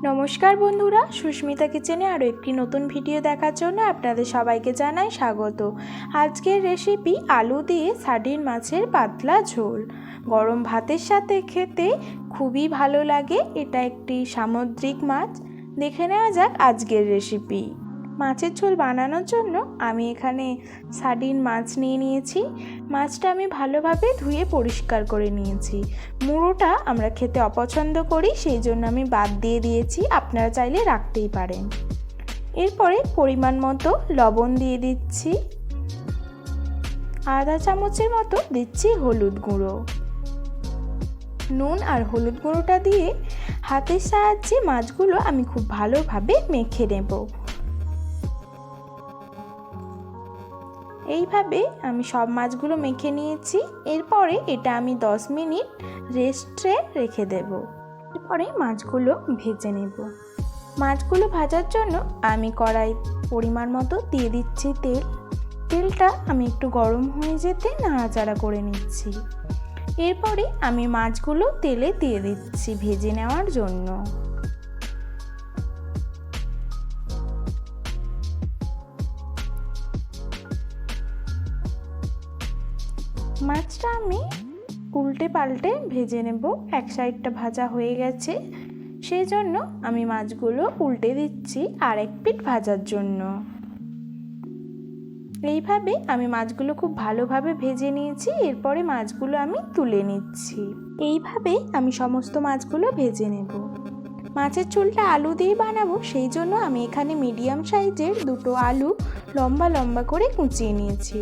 নমস্কার বন্ধুরা, সুস্মিতা কিচেনে আরও একটি নতুন ভিডিও দেখার জন্য আপনাদের সবাইকে জানাই স্বাগত। আজকের রেসিপি আলু দিয়ে সার্ডিন মাছের পাতলা ঝোল। গরম ভাতের সাথে খেতে খুবই ভালো লাগে। এটা একটি সামুদ্রিক মাছ। দেখে নেওয়া যাক আজকের রেসিপি। মাছের ঝোল বানানোর জন্য আমি এখানে সার্ডিন মাছ নিয়ে নিয়েছি। মাছটা আমি ভালোভাবে ধুয়ে পরিষ্কার করে নিয়েছি। মুড়োটা আমরা খেতে অপছন্দ করি, সেই জন্য আমি বাদ দিয়ে দিয়েছি, আপনারা চাইলে রাখতেই পারেন। এরপরে পরিমাণ মতো লবণ দিয়ে দিচ্ছি, আধা চামচের মতো দিচ্ছি হলুদ গুঁড়ো। নুন আর হলুদ গুঁড়োটা দিয়ে হাতের সাহায্যে মাছগুলো আমি খুব ভালোভাবে মেখে নেব। এইভাবে আমি সব মাছগুলো মেখে নিয়েছি। এরপরে এটা আমি 10 মিনিট রেস্টে রেখে দেব। এরপরে মাছগুলো ভেজে নেব। মাছগুলো ভাজার জন্য আমি কড়াই পরিমাণ মতো দিয়ে দিচ্ছি তেল। তেলটা আমি একটু গরম হয়ে যেতে নাড়াচাড়া করে নিচ্ছি। এরপরে আমি মাছগুলো তেলে দিয়ে দিচ্ছি ভেজে নেওয়ার জন্য। মাছটা আমি উল্টে পাল্টে ভেজে নেব। এক সাইডটা ভাজা হয়ে গেছে, সেই জন্য আমি মাছগুলো উল্টে দিচ্ছি আর এক পিঠ ভাজার জন্য। এইভাবে আমি মাছগুলো খুব ভালোভাবে ভেজে নিয়েছি। এরপরে মাছগুলো আমি তুলে নিচ্ছি। এইভাবে আমি সমস্ত মাছগুলো ভেজে নেব। মাছের ঝোলটা আলু দিয়ে বানাবো, সেই জন্য আমি এখানে মিডিয়াম সাইজের দুটো আলু লম্বা লম্বা করে কুচিয়ে নিয়েছি।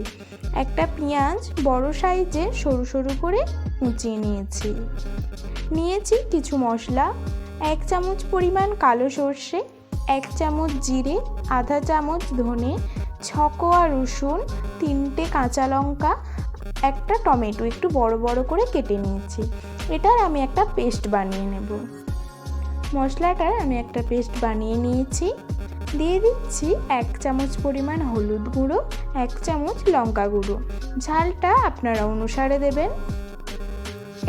একটা পেঁয়াজ বড় সাইজের সরু সরু করে কুচিয়ে নিয়েছি কিছু মশলা, 1 চামচ পরিমাণ কালো সর্ষে, 1 চামচ জিরে, আধা চামচ ধনে, 6 কোয়া রসুন, 3টে কাঁচা লঙ্কা, একটা টমেটো একটু বড় বড় করে কেটে নিয়েছি। এটার আমি একটা পেস্ট বানিয়ে নেব। মশলাটার আমি একটা পেস্ট বানিয়ে নিয়েছি। দিয়ে দিচ্ছি 1 চামচ পরিমাণ হলুদ গুঁড়ো, 1 চামচ লঙ্কা গুঁড়ো। ঝালটা আপনারা অনুসারে দেবেন।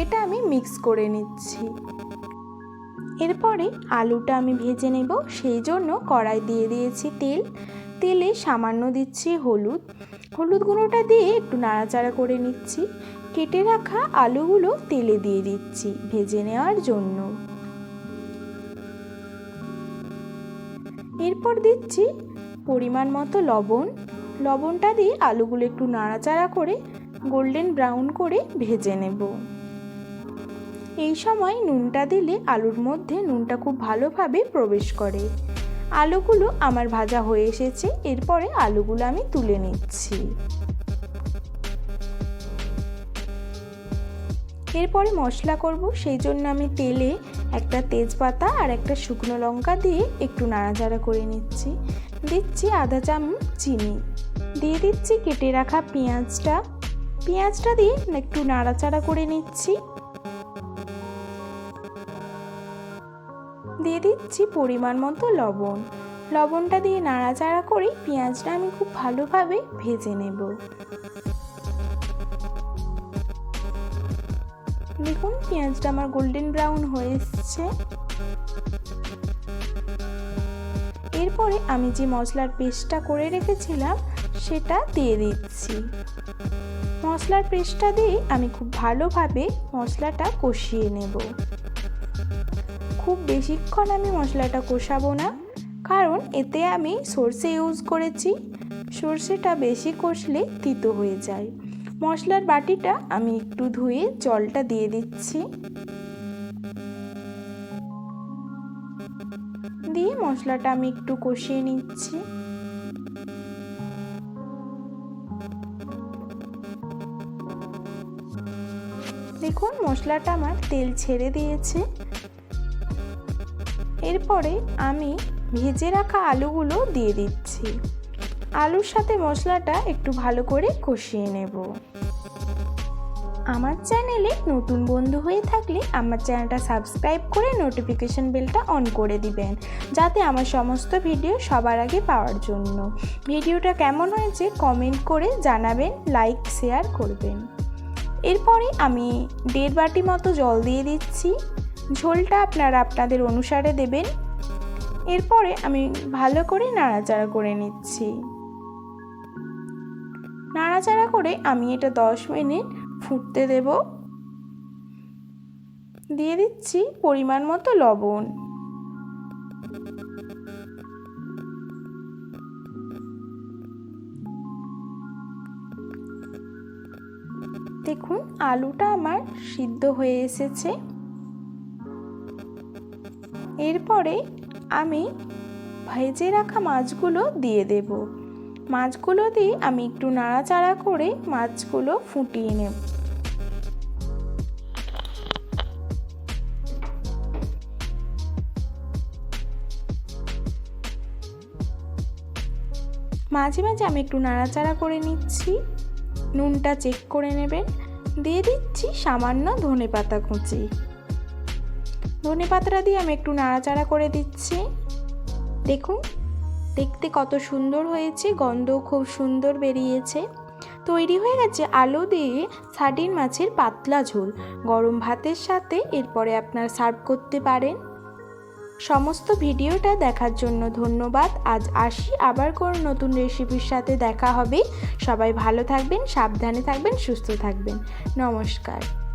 এটা আমি মিক্স করে নিচ্ছি। এরপরে আলুটা আমি ভেজে নেব, সেই জন্য কড়াই দিয়ে দিয়েছি তেল। তেলে সামান্য দিচ্ছি হলুদ গুঁড়োটা দিয়ে একটু নাড়াচাড়া করে নিচ্ছি। কেটে রাখা আলুগুলো তেলে দিয়ে দিচ্ছি ভেজে নেওয়ার জন্য। এরপর দিচ্ছি পরিমাণ মতো লবণটা দিয়ে আলুগুলো একটু নাড়াচাড়া করে গোল্ডেন ব্রাউন করে ভেজে নেব। এই সময় নুনটা দিলে আলুর মধ্যে নুনটা খুব ভালোভাবে প্রবেশ করে। আলুগুলো আমার ভাজা হয়ে এসেছে। এরপরে আলুগুলো আমি তুলে নিচ্ছি। এরপরে মশলা করব, সেই জন্য আমি তেলে একটা তেজপাতা আর একটা শুকনো লঙ্কা দিয়ে একটু নাড়াচাড়া করে নিচ্ছি। দিচ্ছি আধা চামচ চিনি, দিয়ে দিচ্ছি কেটে রাখা পেঁয়াজটা দিয়ে একটু নাড়াচাড়া করে নিচ্ছি। দিয়ে দিচ্ছি পরিমাণ মতো লবণটা দিয়ে নাড়াচাড়া করে পেঁয়াজটা আমি খুব ভালোভাবে ভেজে নেব। দেখুন পেঁয়াজটা আমার গোল্ডেন ব্রাউন হয়ে এসেছে। এরপরে আমি যে মশলার পেস্টটা করে রেখেছিলাম সেটা দিয়ে দিচ্ছি। মশলার পেস্টটা দিয়ে আমি খুব ভালোভাবে মশলাটা কষিয়ে নেব। খুব বেশিক্ষণ আমি মশলাটা কষাবো না, কারণ এতে আমি সর্ষে ইউজ করেছি। সর্ষেটা বেশি কষলে তিতো হয়ে যায়। মশলার বাটিটা আমি একটু ধুয়ে জলটা দিয়ে দিচ্ছি। দিয়ে মশলাটা আমি একটু কষিয়ে নিচ্ছি। দেখুন মশলাটা আমার তেল ছেড়ে দিয়েছে। এরপরে আমি ভেজে রাখা আলুগুলো দিয়ে দিচ্ছি। আলুর সাথে মশলাটা একটু ভালো করে কষিয়ে নেব। আমার চ্যানেলে নতুন বন্ধু হয়ে থাকলে আমার চ্যানেলটা সাবস্ক্রাইব করে নোটিফিকেশন বেলটা অন করে দিবেন, যাতে আমার সমস্ত ভিডিও সবার আগে পাওয়ার জন্য। ভিডিওটা কেমন হয়েছে কমেন্ট করে জানাবেন, লাইক শেয়ার করবেন। এরপরে আমি 1.5 বাটি মতো জল দিয়ে দিচ্ছি। ঝোলটা আপনারা আপনাদের অনুসারে দেবেন। এরপরে আমি ভালো করে নাড়াচাড়া করে নিচ্ছি। নাড়াচাড়া করে আমি এটা 10 মিনিট ফুটতে দেব। দিয়ে দিচ্ছি পরিমাণ মতো লবণ। দেখুন আলুটা আমার সিদ্ধ হয়ে এসেছে। এরপরে আমি ভেজে রাখা মাছগুলো দিয়ে দেব। মাছগুলো দিয়ে আমি একটু নাড়াচাড়া করে মাছগুলো ফুটিয়ে নেব। মাঝে মাঝে আমি একটু নাড়াচাড়া করে নিচ্ছি। নুনটা চেক করে নেবেন। দিয়ে দিচ্ছি সামান্য ধনেপাতা কুচি। ধনেপাতাটা দিয়ে আমি একটু নাড়াচাড়া করে দিচ্ছি। দেখুন দেখতে কত সুন্দর হয়েছে, গন্ধও খুব সুন্দর বেরিয়েছে। তৈরি হয়ে গেছে আলু দিয়ে সার্ডিন মাছের পাতলা ঝোল। গরম ভাতের সাথে এরপরে আপনারা সার্ভ করতে পারেন। সমস্ত ভিডিওটা দেখার জন্য ধন্যবাদ। আজ আসি, আবার কোনো নতুন রেসিপির সাথে দেখা হবে। সবাই ভালো থাকবেন, সাবধানে থাকবেন, সুস্থ থাকবেন। নমস্কার।